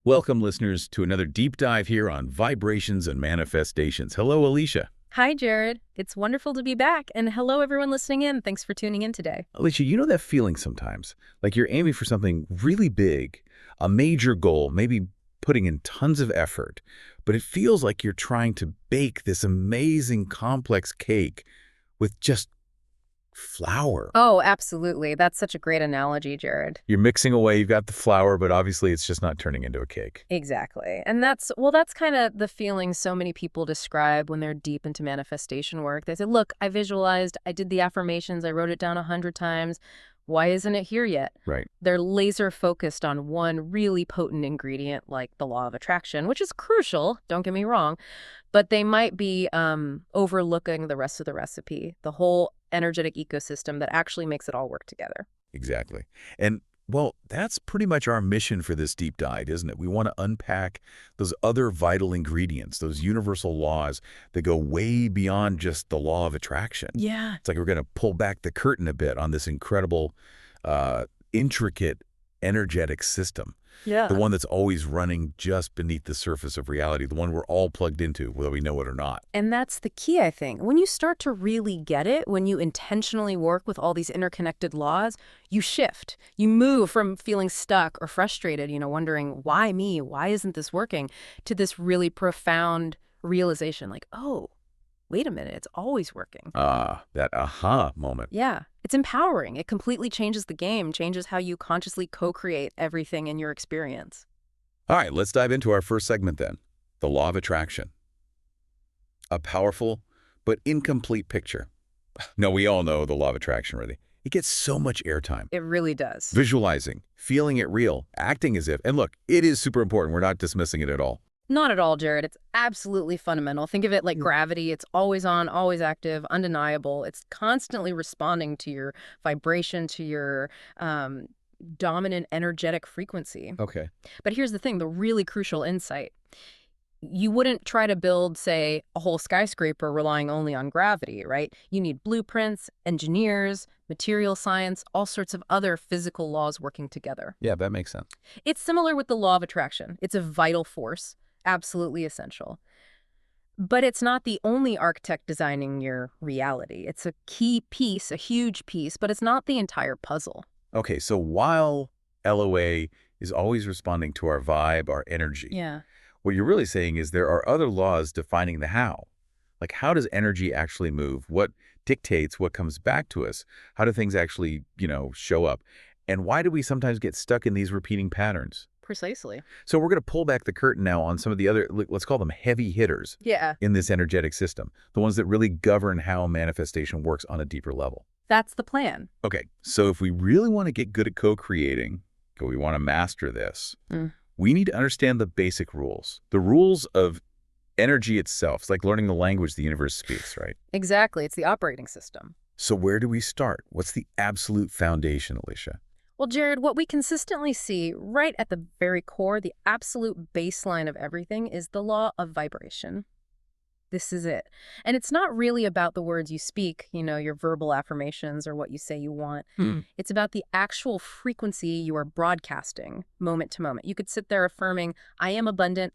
Welcome, listeners, to another deep dive here on vibrations and manifestations. Hello, Alicia. Hi, Jared. It's wonderful to be back. And hello, everyone listening in. Thanks for tuning in today. Alicia, you know that feeling sometimes, like you're aiming for something really big, a major goal, maybe putting in tons of effort, but it feels like you're trying to bake this amazing complex cake with just flour. Oh, absolutely. That's such a great analogy, Jared. You're mixing away, you've got the flour, but obviously it's just not turning into a cake. Exactly. And that's kind of the feeling so many people describe when they're deep into manifestation work. They say, look, I visualized, I did the affirmations, I wrote it down 100 times. Why isn't it here yet? Right. They're laser focused on one really potent ingredient like the law of attraction, which is crucial, don't get me wrong, but they might be overlooking the rest of the recipe, the whole energetic ecosystem that actually makes it all work together. Exactly. And, well, that's pretty much our mission for this deep dive, isn't it? We want to unpack those other vital ingredients, those universal laws that go way beyond just the law of attraction. Yeah. It's like we're going to pull back the curtain a bit on this incredible, intricate, energetic system. Yeah. The one that's always running just beneath the surface of reality, the one we're all plugged into, whether we know it or not. And that's the key, I think. When you start to really get it, when you intentionally work with all these interconnected laws, you shift. You move from feeling stuck or frustrated, wondering, why me? Why isn't this working? To this really profound realization like, oh, wait a minute, it's always working. That aha moment. Yeah, it's empowering. It completely changes the game, changes how you consciously co-create everything in your experience. All right, let's dive into our first segment then, the law of attraction. A powerful but incomplete picture. No, we all know the law of attraction already. It gets so much airtime. It really does. Visualizing, feeling it real, acting as if, and look, it is super important. We're not dismissing it at all. Not at all, Jared. It's absolutely fundamental. Think of it like gravity. It's always on, always active, undeniable. It's constantly responding to your vibration, to your dominant energetic frequency. Okay. But here's the thing, the really crucial insight. You wouldn't try to build, say, a whole skyscraper relying only on gravity, right? You need blueprints, engineers, material science, all sorts of other physical laws working together. Yeah, that makes sense. It's similar with the law of attraction. It's a vital force. Absolutely essential. But it's not the only architect designing your reality. It's a key piece, a huge piece, but it's not the entire puzzle. Okay, so while LOA is always responding to our vibe, our energy, Yeah. what you're really saying is there are other laws defining the how. Like, how does energy actually move? What dictates what comes back to us? How do things actually, show up? And why do we sometimes get stuck in these repeating patterns? Precisely. So we're going to pull back the curtain now on some of the other, let's call them heavy hitters Yeah. in this energetic system, the ones that really govern how manifestation works on a deeper level. That's the plan. Okay, so if we really want to get good at co-creating, if we want to master this, we need to understand the basic rules, the rules of energy itself. It's like learning the language the universe speaks, right? Exactly. It's the operating system. So where do we start? What's the absolute foundation, Alicia? Well, Jared, what we consistently see right at the very core, the absolute baseline of everything is the law of vibration. This is it. And it's not really about the words you speak, your verbal affirmations or what you say you want. It's about the actual frequency you are broadcasting moment to moment. You could sit there affirming, I am abundant,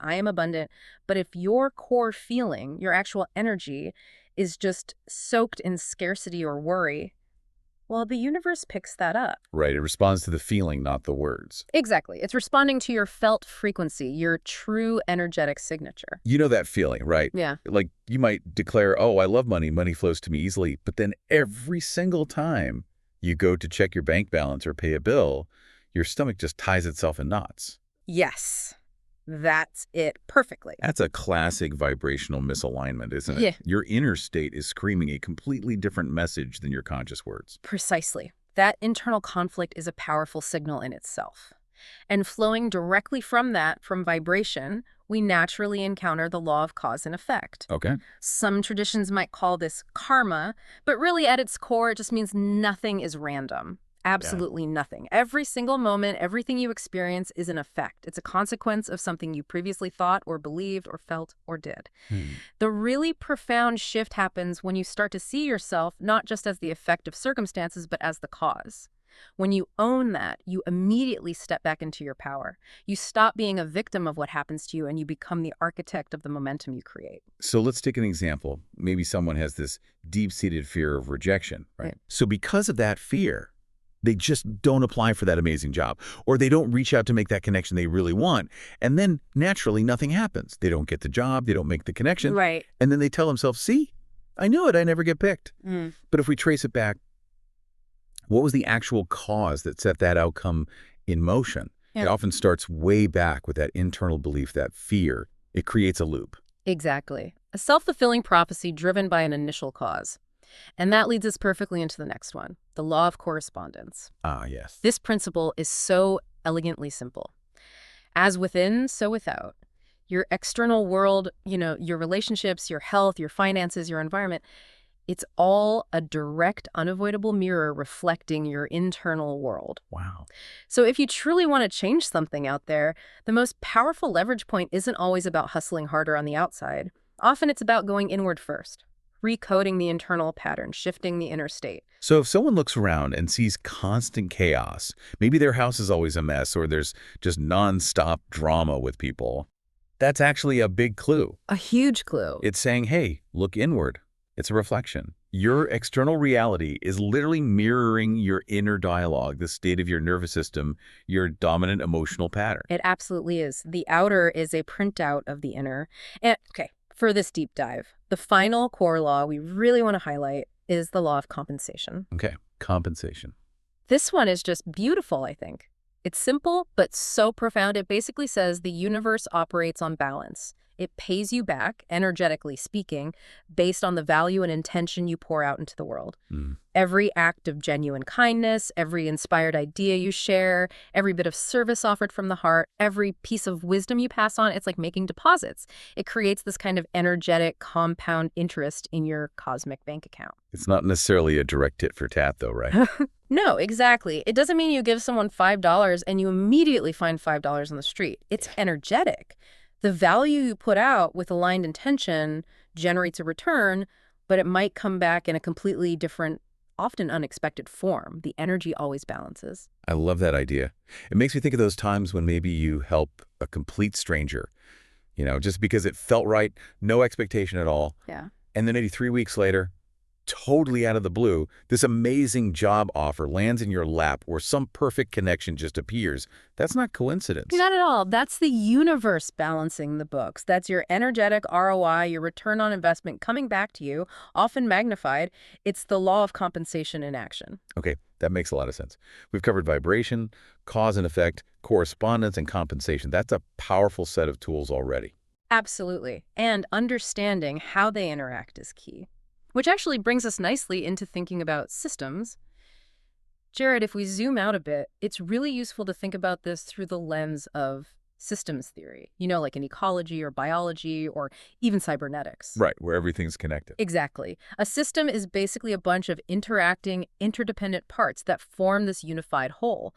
but if your core feeling, your actual energy is just soaked in scarcity or worry, well, the universe picks that up. Right, it responds to the feeling, not the words. Exactly. It's responding to your felt frequency, your true energetic signature. You know that feeling, right? Yeah. Like you might declare, oh, I love money, money flows to me easily, but then every single time you go to check your bank balance or pay a bill, your stomach just ties itself in knots. Yes. That's it perfectly. That's a classic vibrational misalignment, isn't it? Yeah. Your inner state is screaming a completely different message than your conscious words. Precisely. That internal conflict is a powerful signal in itself. And flowing directly from that, from vibration, we naturally encounter the law of cause and effect. Okay. Some traditions might call this karma, but really at its core, it just means nothing is random. Absolutely nothing. Every single moment, everything you experience is an effect. It's a consequence of something you previously thought or believed or felt or did. The really profound shift happens when you start to see yourself not just as the effect of circumstances, but as the cause. When you own that, you immediately step back into your power. You stop being a victim of what happens to you and you become the architect of the momentum you create. So let's take an example. Maybe someone has this deep-seated fear of rejection, right? Right. So because of that fear, they just don't apply for that amazing job, or they don't reach out to make that connection they really want. And then naturally, nothing happens. They don't get the job, they don't make the connection. Right. And then they tell themselves, see, I knew it, I never get picked. But if we trace it back, what was the actual cause that set that outcome in motion? Yeah. It often starts way back with that internal belief, that fear. It creates a loop. Exactly. A self-fulfilling prophecy driven by an initial cause. And that leads us perfectly into the next one, the law of correspondence. Ah, yes. This principle is so elegantly simple. As within, so without. Your external world, your relationships, your health, your finances, your environment, it's all a direct, unavoidable mirror reflecting your internal world. Wow. So if you truly want to change something out there, the most powerful leverage point isn't always about hustling harder on the outside. Often it's about going inward first. Recoding the internal pattern, shifting the inner state. So if someone looks around and sees constant chaos, maybe their house is always a mess or there's just nonstop drama with people, that's actually a big clue. A huge clue. It's saying, hey, look inward. It's a reflection. Your external reality is literally mirroring your inner dialogue, the state of your nervous system, your dominant emotional pattern. It absolutely is. The outer is a printout of the inner. And okay, for this deep dive, the final core law we really want to highlight is the law of compensation. Okay, compensation. This one is just beautiful, I think. It's simple, but so profound. It basically says the universe operates on balance. It pays you back, energetically speaking, based on the value and intention you pour out into the world. Every act of genuine kindness, every inspired idea you share, every bit of service offered from the heart, every piece of wisdom you pass on, it's like making deposits. It creates this kind of energetic compound interest in your cosmic bank account. It's not necessarily a direct tit for tat, though, right? No, exactly. It doesn't mean you give someone $5 and you immediately find $5 on the street. It's energetic. The value you put out with aligned intention generates a return, but it might come back in a completely different, often unexpected form. The energy always balances. I love that idea. It makes me think of those times when maybe you help a complete stranger, just because it felt right, no expectation at all. Yeah. And then maybe 3 weeks later, totally out of the blue, this amazing job offer lands in your lap where some perfect connection just appears. That's not coincidence. Not at all. That's the universe balancing the books. That's your energetic ROI, your return on investment coming back to you, often magnified. It's the law of compensation in action. Okay, that makes a lot of sense. We've covered vibration, cause and effect, correspondence, and compensation. That's a powerful set of tools already. Absolutely. And understanding how they interact is key. Which actually brings us nicely into thinking about systems. Jared, if we zoom out a bit, it's really useful to think about this through the lens of systems theory, like in ecology or biology or even cybernetics. Right, where everything's connected. Exactly. A system is basically a bunch of interacting, interdependent parts that form this unified whole.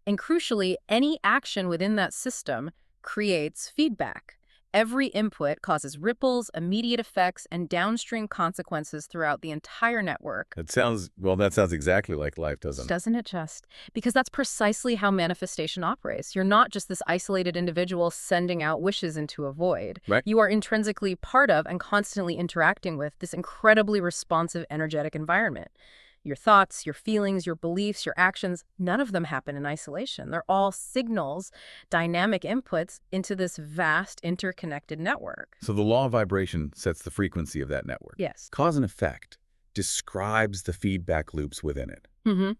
And crucially, any action within that system creates feedback. Every input causes ripples, immediate effects, and downstream consequences throughout the entire network. That sounds exactly like life, doesn't it? Doesn't it just? Because that's precisely how manifestation operates. You're not just this isolated individual sending out wishes into a void. Right. You are intrinsically part of and constantly interacting with this incredibly responsive, energetic environment. Your thoughts, your feelings, your beliefs, your actions, none of them happen in isolation. They're all signals, dynamic inputs into this vast interconnected network. So the law of vibration sets the frequency of that network. Yes. Cause and effect describes the feedback loops within it. Mm-hmm.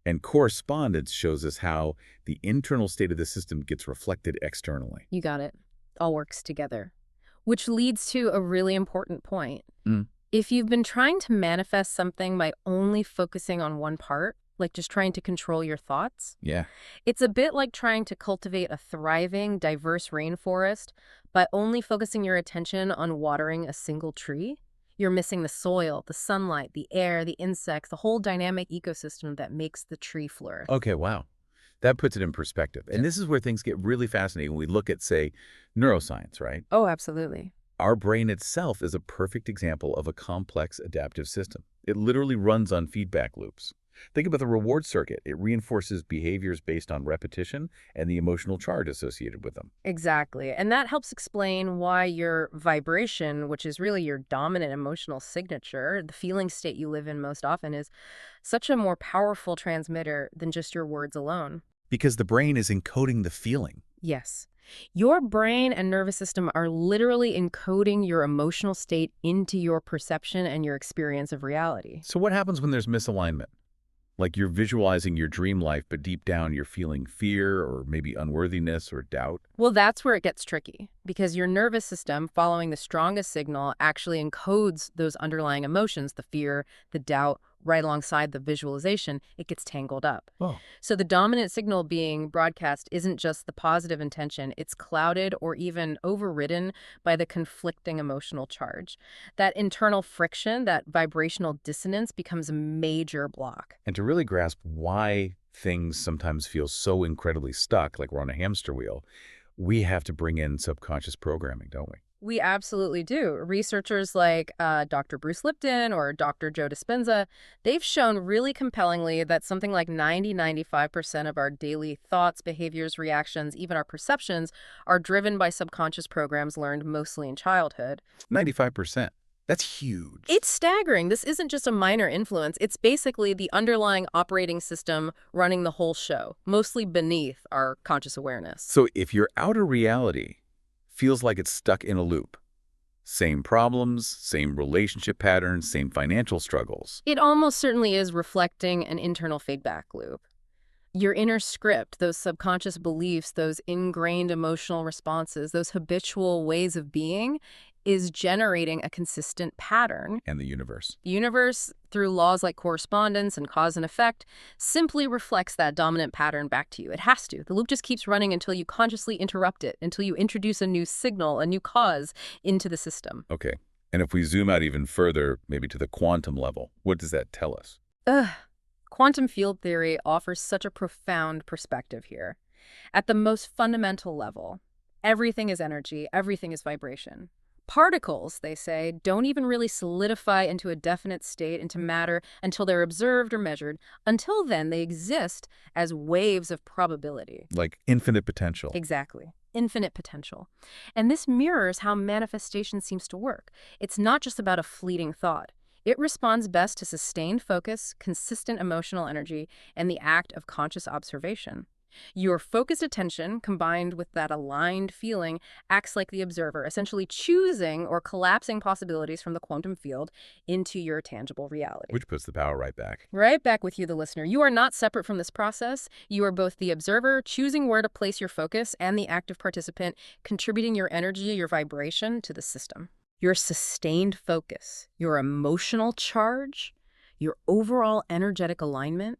And correspondence shows us how the internal state of the system gets reflected externally. You got it. All works together. Which leads to a really important point. If you've been trying to manifest something by only focusing on one part, like just trying to control your thoughts, Yeah. it's a bit like trying to cultivate a thriving, diverse rainforest by only focusing your attention on watering a single tree. You're missing the soil, the sunlight, the air, the insects, the whole dynamic ecosystem that makes the tree flourish. Okay, wow. That puts it in perspective. And this is where things get really fascinating when we look at, say, neuroscience, right? Oh, absolutely. Our brain itself is a perfect example of a complex adaptive system. It literally runs on feedback loops. Think about the reward circuit. It reinforces behaviors based on repetition and the emotional charge associated with them. Exactly. And that helps explain why your vibration, which is really your dominant emotional signature, the feeling state you live in most often, is such a more powerful transmitter than just your words alone. Because the brain is encoding the feeling. Yes. Your brain and nervous system are literally encoding your emotional state into your perception and your experience of reality. So what happens when there's misalignment? Like you're visualizing your dream life, but deep down you're feeling fear or maybe unworthiness or doubt. Well, that's where it gets tricky, because your nervous system, following the strongest signal, actually encodes those underlying emotions, the fear, the doubt, right alongside the visualization. It gets tangled up. Oh. So the dominant signal being broadcast isn't just the positive intention, it's clouded or even overridden by the conflicting emotional charge. That internal friction, that vibrational dissonance becomes a major block. And to really grasp why things sometimes feel so incredibly stuck, like we're on a hamster wheel, we have to bring in subconscious programming, don't we? We absolutely do. Researchers like Dr. Bruce Lipton or Dr. Joe Dispenza, they've shown really compellingly that something like 95% of our daily thoughts, behaviors, reactions, even our perceptions, are driven by subconscious programs learned mostly in childhood. 95%. That's huge. It's staggering. This isn't just a minor influence. It's basically the underlying operating system running the whole show, mostly beneath our conscious awareness. So if your outer reality feels like it's stuck in a loop, same problems, same relationship patterns, same financial struggles, It almost certainly is reflecting an internal feedback loop. Your inner script, those subconscious beliefs, those ingrained emotional responses, those habitual ways of being, is generating a consistent pattern. and the universe. The universe, through laws like correspondence and cause and effect, simply reflects that dominant pattern back to you. It has to. The loop just keeps running until you consciously interrupt it, until you introduce a new signal, a new cause into the system. Okay. And if we zoom out even further, maybe to the quantum level, what does that tell us? Quantum field theory offers such a profound perspective here. At the most fundamental level, everything is energy, everything is vibration. Particles, they say, don't even really solidify into a definite state, into matter, until they're observed or measured. Until then, they exist as waves of probability. Like infinite potential. Exactly. Infinite potential. And this mirrors how manifestation seems to work. It's not just about a fleeting thought. It responds best to sustained focus, consistent emotional energy, and the act of conscious observation. Your focused attention, combined with that aligned feeling, acts like the observer, essentially choosing or collapsing possibilities from the quantum field into your tangible reality. Which puts the power right back. Right back with you, the listener. You are not separate from this process. You are both the observer, choosing where to place your focus, and the active participant, contributing your energy, your vibration to the system. Your sustained focus, your emotional charge, your overall energetic alignment,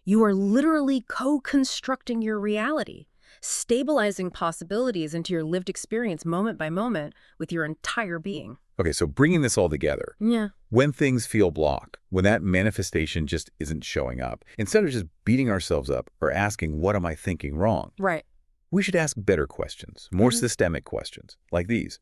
you are literally co-constructing your reality, stabilizing possibilities into your lived experience moment by moment with your entire being. Okay, so bringing this all together, Yeah. when things feel blocked, when that manifestation just isn't showing up, instead of just beating ourselves up or asking, what am I thinking wrong? Right. We should ask better questions, more systemic questions, like these.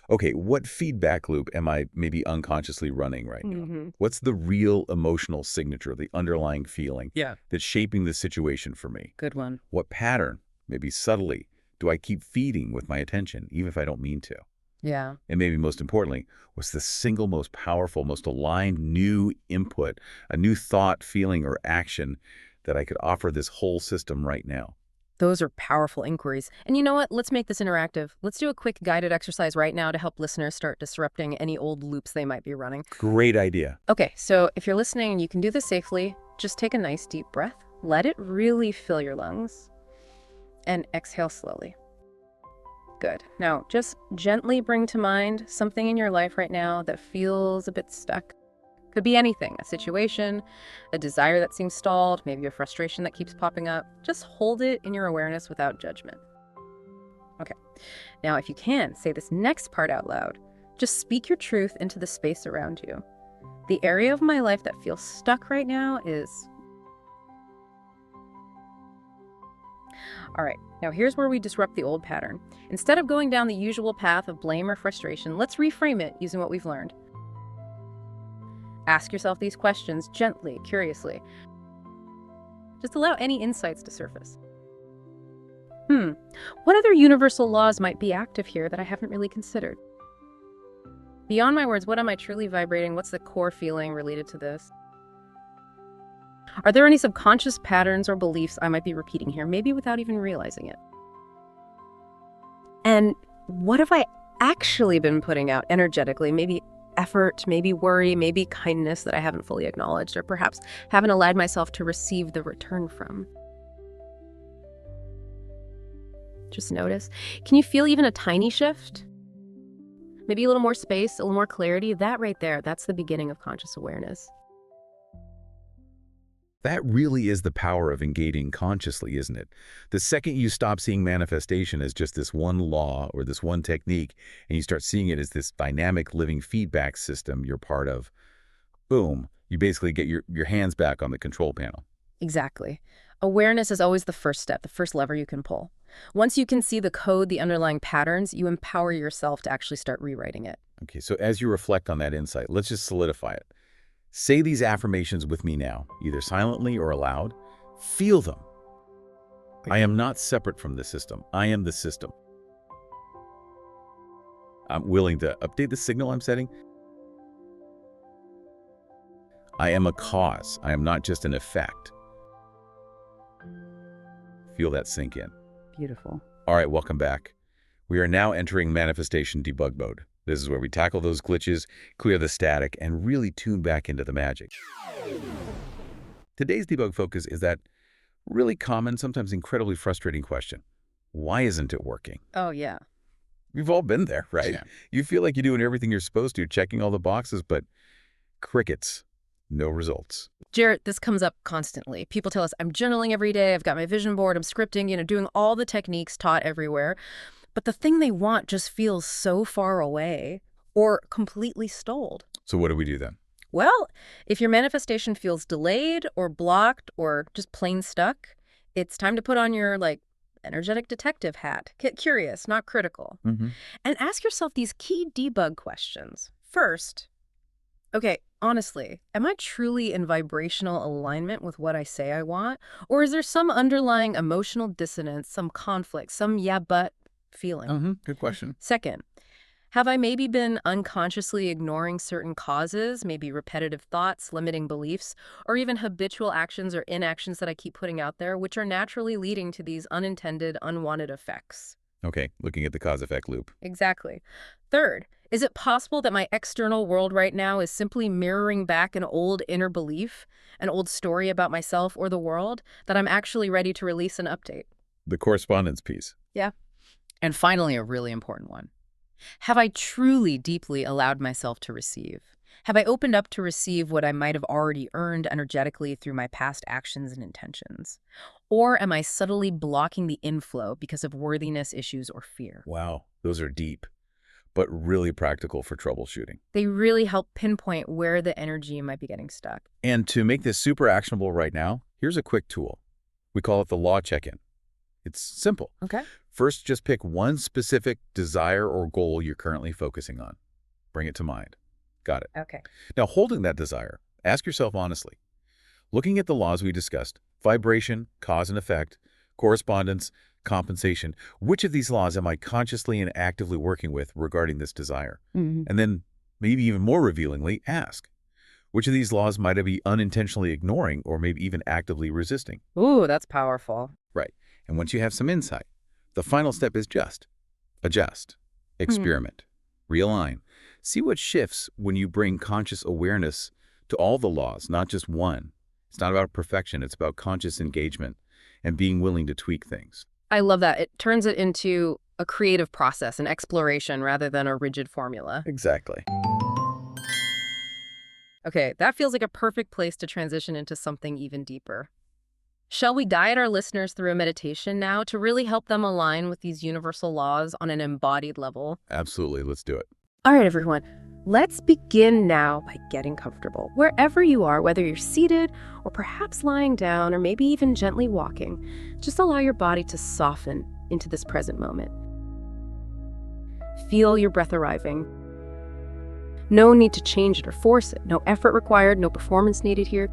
Okay, what feedback loop am I maybe unconsciously running right now? What's the real emotional signature, the underlying feeling that's shaping the situation for me? Good one. What pattern, maybe subtly, do I keep feeding with my attention, even if I don't mean to? Yeah. And maybe most importantly, what's the single most powerful, most aligned new input, a new thought, feeling, or action that I could offer this whole system right now? Those are powerful inquiries. And you know what? Let's make this interactive. Let's do a quick guided exercise right now to help listeners start disrupting any old loops they might be running. Great idea. Okay, so if you're listening and you can do this safely, just take a nice deep breath. Let it really fill your lungs. And exhale slowly. Good. Now, just gently bring to mind something in your life right now that feels a bit stuck. Could be anything, a situation, a desire that seems stalled, maybe a frustration that keeps popping up. Just hold it in your awareness without judgment. Okay. Now, if you can, say this next part out loud. Just speak your truth into the space around you. The area of my life that feels stuck right now is... All right, now here's where we disrupt the old pattern. Instead of going down the usual path of blame or frustration, let's reframe it using what we've learned. Ask yourself these questions gently, curiously. Just allow any insights to surface. What other universal laws might be active here that I haven't really considered? Beyond my words, what am I truly vibrating? What's the core feeling related to this? Are there any subconscious patterns or beliefs I might be repeating here, maybe without even realizing it? And what have I actually been putting out energetically? Maybe effort, maybe worry, maybe kindness that I haven't fully acknowledged, or perhaps haven't allowed myself to receive the return from. Just notice. Can you feel even a tiny shift? Maybe a little more space, a little more clarity. That right there, that's the beginning of conscious awareness. That really is the power of engaging consciously, isn't it? The second you stop seeing manifestation as just this one law or this one technique, and you start seeing it as this dynamic living feedback system you're part of, boom, you basically get your hands back on the control panel. Exactly. Awareness is always the first step, the first lever you can pull. Once you can see the code, the underlying patterns, you empower yourself to actually start rewriting it. Okay, so as you reflect on that insight, let's just solidify it. Say these affirmations with me now, either silently or aloud. Feel them. I am not separate from the system. I am the system. I'm willing to update the signal I'm setting. I am a cause. I am not just an effect. Feel that sink in. Beautiful. All right, welcome back. We are now entering manifestation debug mode. This is where we tackle those glitches, clear the static, and really tune back into the magic. Today's debug focus is that really common, sometimes incredibly frustrating question. Why isn't it working? Oh, yeah. We've all been there, right? Yeah. You feel like you're doing everything you're supposed to, checking all the boxes, but crickets, no results. Jared, this comes up constantly. People tell us, I'm journaling every day, I've got my vision board, I'm scripting, doing all the techniques taught everywhere. But the thing they want just feels so far away or completely stalled. So what do we do then? Well, if your manifestation feels delayed or blocked or just plain stuck, it's time to put on your, energetic detective hat. Get curious, not critical. And ask yourself these key debug questions. First, okay, honestly, am I truly in vibrational alignment with what I say I want? Or is there some underlying emotional dissonance, some conflict, some yeah, but feeling? Good question. Second, have I maybe been unconsciously ignoring certain causes, maybe repetitive thoughts, limiting beliefs, or even habitual actions or inactions that I keep putting out there, which are naturally leading to these unintended, unwanted effects? Okay, looking at the cause-effect loop. Exactly. Third, is it possible that my external world right now is simply mirroring back an old inner belief, an old story about myself or the world, that I'm actually ready to release and update? The correspondence piece. Yeah. And finally, a really important one. Have I truly deeply allowed myself to receive? Have I opened up to receive what I might have already earned energetically through my past actions and intentions? Or am I subtly blocking the inflow because of worthiness issues or fear? Wow, those are deep, but really practical for troubleshooting. They really help pinpoint where the energy might be getting stuck. And to make this super actionable right now, here's a quick tool. We call it the Law Check-In. It's simple. Okay. First, just pick one specific desire or goal you're currently focusing on. Bring it to mind. Got it. Okay. Now, holding that desire, ask yourself honestly, looking at the laws we discussed, vibration, cause and effect, correspondence, compensation, which of these laws am I consciously and actively working with regarding this desire? And then, maybe even more revealingly, ask, which of these laws might I be unintentionally ignoring or maybe even actively resisting? Ooh, that's powerful. Right. And once you have some insight, the final step is just adjust, experiment, realign. See what shifts when you bring conscious awareness to all the laws, not just one. It's not about perfection. It's about conscious engagement and being willing to tweak things. I love that. It turns it into a creative process, an exploration rather than a rigid formula. Exactly. Okay, that feels like a perfect place to transition into something even deeper. Shall we guide our listeners through a meditation now to really help them align with these universal laws on an embodied level? Absolutely. Let's do it. All right, everyone. Let's begin now by getting comfortable. Wherever you are, whether you're seated or perhaps lying down or maybe even gently walking, just allow your body to soften into this present moment. Feel your breath arriving. No need to change it or force it. No effort required, no performance needed here.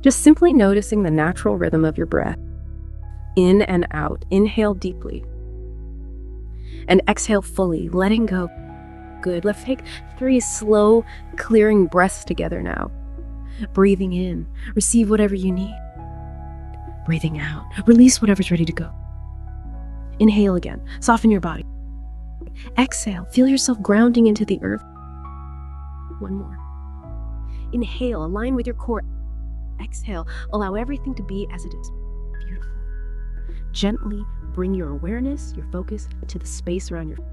Just simply noticing the natural rhythm of your breath. In and out. Inhale deeply. And exhale fully, letting go. Good. Let's take 3 slow, clearing breaths together now. Breathing in. Receive whatever you need. Breathing out. Release whatever's ready to go. Inhale again. Soften your body. Exhale. Feel yourself grounding into the earth. One more. Inhale. Align with your core. Exhale. Allow everything to be as it is. Beautiful. Gently bring your awareness, your focus, to the space around your floor.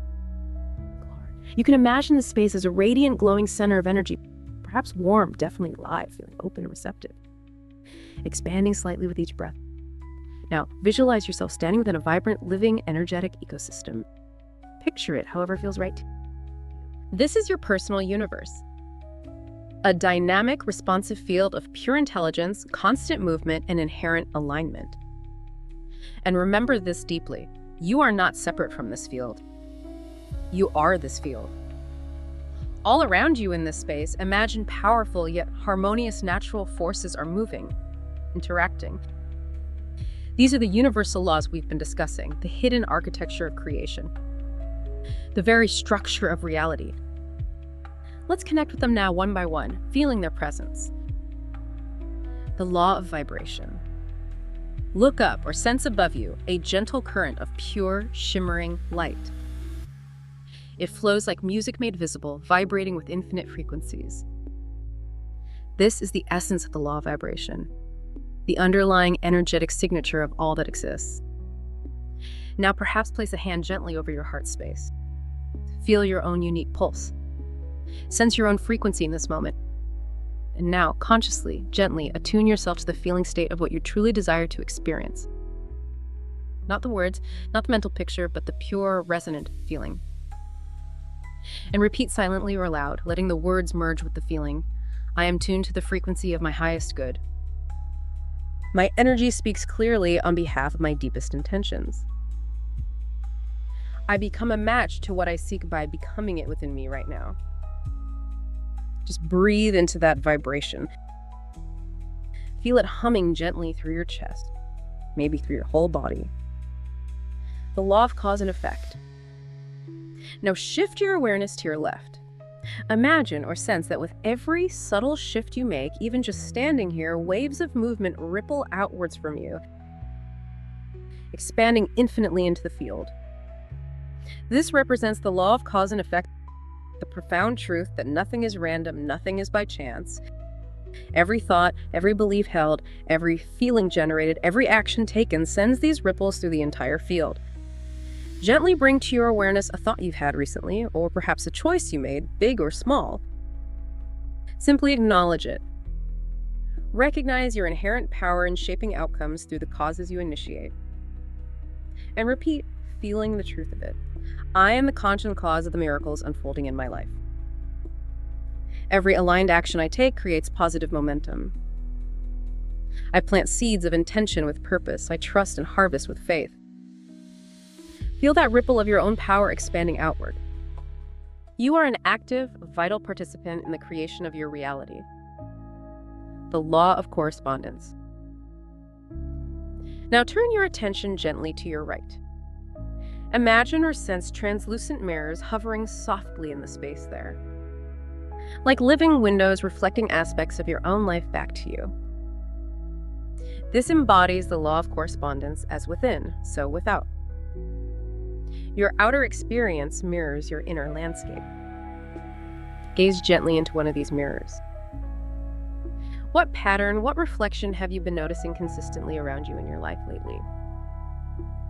You can imagine the space as a radiant, glowing center of energy, perhaps warm, definitely alive, feeling open and receptive, expanding slightly with each breath. Now, visualize yourself standing within a vibrant, living, energetic ecosystem. Picture it however feels right to you. This is your personal universe. A dynamic, responsive field of pure intelligence, constant movement, and inherent alignment. And remember this deeply. You are not separate from this field. You are this field. All around you in this space, imagine powerful yet harmonious natural forces are moving, interacting. These are the universal laws we've been discussing, the hidden architecture of creation, the very structure of reality. Let's connect with them now one by one, feeling their presence. The law of vibration. Look up or sense above you a gentle current of pure, shimmering light. It flows like music made visible, vibrating with infinite frequencies. This is the essence of the law of vibration, the underlying energetic signature of all that exists. Now perhaps place a hand gently over your heart space. Feel your own unique pulse. Sense your own frequency in this moment. And now, consciously, gently, attune yourself to the feeling state of what you truly desire to experience. Not the words, not the mental picture, but the pure, resonant feeling. And repeat silently or aloud, letting the words merge with the feeling. I am tuned to the frequency of my highest good. My energy speaks clearly on behalf of my deepest intentions. I become a match to what I seek by becoming it within me right now. Just breathe into that vibration. Feel it humming gently through your chest, maybe through your whole body. The law of cause and effect. Now shift your awareness to your left. Imagine or sense that with every subtle shift you make, even just standing here, waves of movement ripple outwards from you, expanding infinitely into the field. This represents the law of cause and effect, the profound truth that nothing is random, nothing is by chance. Every thought, every belief held, every feeling generated, every action taken sends these ripples through the entire field. Gently bring to your awareness a thought you've had recently, or perhaps a choice you made, big or small. Simply acknowledge it. Recognize your inherent power in shaping outcomes through the causes you initiate. And repeat, feeling the truth of it. I am the constant cause of the miracles unfolding in my life. Every aligned action I take creates positive momentum. I plant seeds of intention with purpose. I trust and harvest with faith. Feel that ripple of your own power expanding outward. You are an active, vital participant in the creation of your reality. The law of correspondence. Now turn your attention gently to your right. Imagine or sense translucent mirrors hovering softly in the space there, like living windows reflecting aspects of your own life back to you. This embodies the law of correspondence as within, so without. Your outer experience mirrors your inner landscape. Gaze gently into one of these mirrors. What pattern, what reflection have you been noticing consistently around you in your life lately?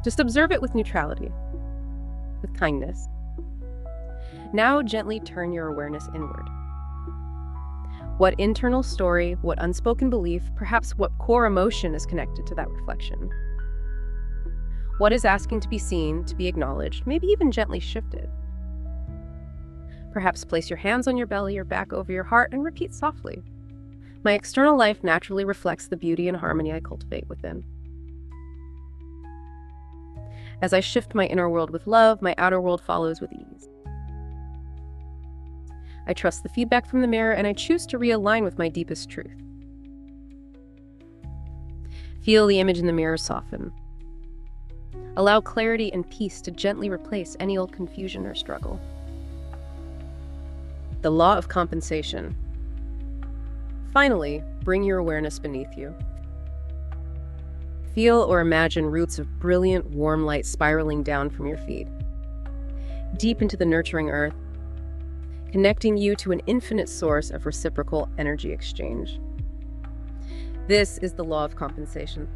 Just observe it with neutrality, with kindness. Now gently turn your awareness inward. What internal story, what unspoken belief, perhaps what core emotion is connected to that reflection? What is asking to be seen, to be acknowledged, maybe even gently shifted? Perhaps place your hands on your belly or back over your heart and repeat softly. My external life naturally reflects the beauty and harmony I cultivate within. As I shift my inner world with love, my outer world follows with ease. I trust the feedback from the mirror and I choose to realign with my deepest truth. Feel the image in the mirror soften. Allow clarity and peace to gently replace any old confusion or struggle. The law of compensation. Finally, bring your awareness beneath you. Feel or imagine roots of brilliant, warm light spiraling down from your feet, deep into the nurturing earth, connecting you to an infinite source of reciprocal energy exchange. This is the law of compensation,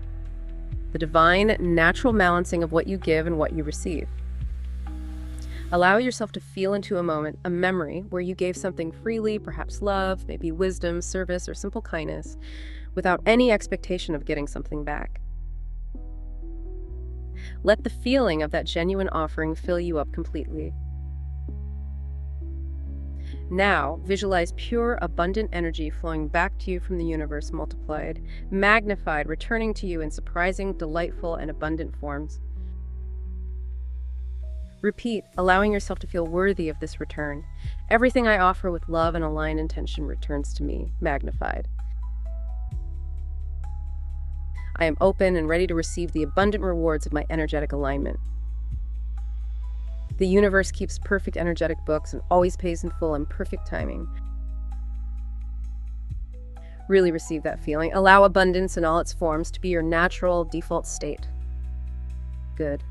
the divine, natural balancing of what you give and what you receive. Allow yourself to feel into a moment, a memory where you gave something freely, perhaps love, maybe wisdom, service, or simple kindness, without any expectation of getting something back. Let the feeling of that genuine offering fill you up completely. Now, visualize pure, abundant energy flowing back to you from the universe multiplied, magnified, returning to you in surprising, delightful, and abundant forms. Repeat, allowing yourself to feel worthy of this return. Everything I offer with love and aligned intention returns to me, magnified. I am open and ready to receive the abundant rewards of my energetic alignment. The universe keeps perfect energetic books and always pays in full in perfect timing. Really receive that feeling. Allow abundance in all its forms to be your natural default state. Good.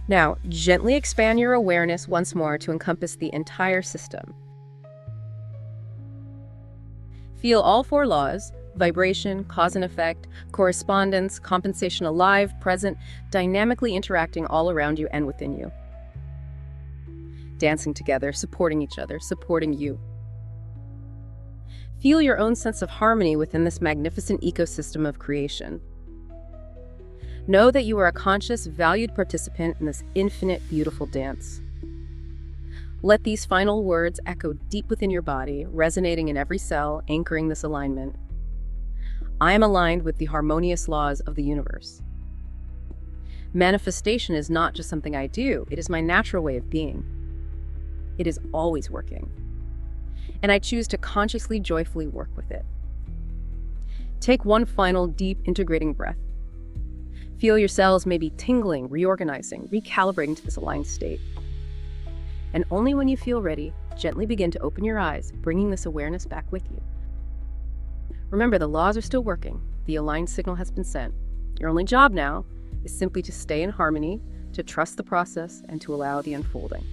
Now, gently expand your awareness once more to encompass the entire system. Feel all four laws: vibration, cause and effect, correspondence, compensation alive, present, dynamically interacting all around you and within you. Dancing together, supporting each other, supporting you. Feel your own sense of harmony within this magnificent ecosystem of creation. Know that you are a conscious, valued participant in this infinite, beautiful dance. Let these final words echo deep within your body, resonating in every cell, anchoring this alignment. I am aligned with the harmonious laws of the universe. Manifestation is not just something I do, it is my natural way of being. It is always working. And I choose to consciously, joyfully work with it. Take one final, deep, integrating breath. Feel your cells maybe tingling, reorganizing, recalibrating to this aligned state. And only when you feel ready, gently begin to open your eyes, bringing this awareness back with you. Remember, the laws are still working. The aligned signal has been sent. Your only job now is simply to stay in harmony, to trust the process, and to allow the unfolding.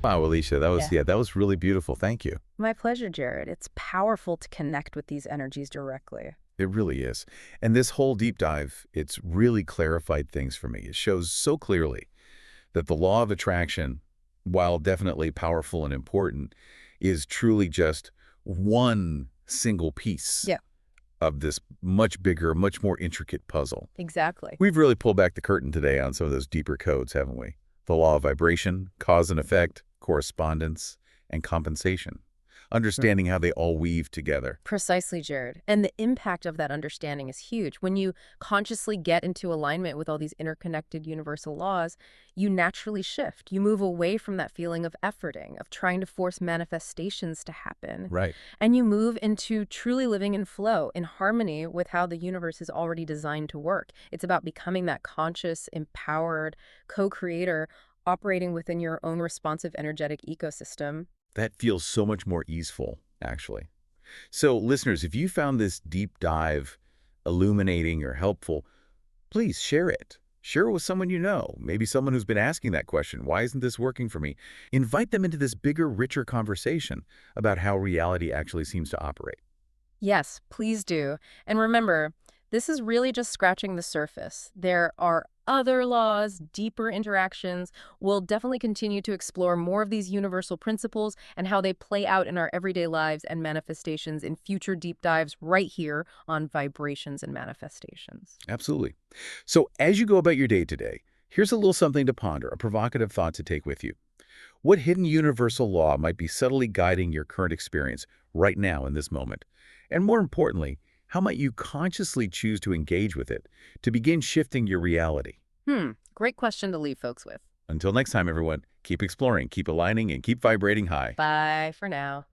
Wow, Alicia, that was really beautiful. Thank you. My pleasure, Jared. It's powerful to connect with these energies directly. It really is. And this whole deep dive, it's really clarified things for me. It shows so clearly that the law of attraction, while definitely powerful and important, is truly just one single piece of this much bigger, much more intricate puzzle. Exactly. We've really pulled back the curtain today on some of those deeper codes, haven't we? The law of vibration, cause and effect, correspondence, and compensation. Understanding how they all weave together. Precisely, Jared. And the impact of that understanding is huge. When you consciously get into alignment with all these interconnected universal laws, you naturally shift. You move away from that feeling of efforting, of trying to force manifestations to happen. Right. And you move into truly living in flow, in harmony with how the universe is already designed to work. It's about becoming that conscious, empowered co-creator operating within your own responsive energetic ecosystem. That feels so much more easeful, actually. So, listeners, if you found this deep dive illuminating or helpful, please share it. Share it with someone you know, maybe someone who's been asking that question, why isn't this working for me? Invite them into this bigger, richer conversation about how reality actually seems to operate. Yes, please do. And remember, this is really just scratching the surface. There are other laws, deeper interactions. We'll definitely continue to explore more of these universal principles and how they play out in our everyday lives and manifestations in future deep dives right here on Vibrations and Manifestations. Absolutely. So as you go about your day today, here's a little something to ponder, a provocative thought to take with you. What hidden universal law might be subtly guiding your current experience right now in this moment? And more importantly, how might you consciously choose to engage with it to begin shifting your reality? Great question to leave folks with. Until next time, everyone, keep exploring, keep aligning, and keep vibrating high. Bye for now.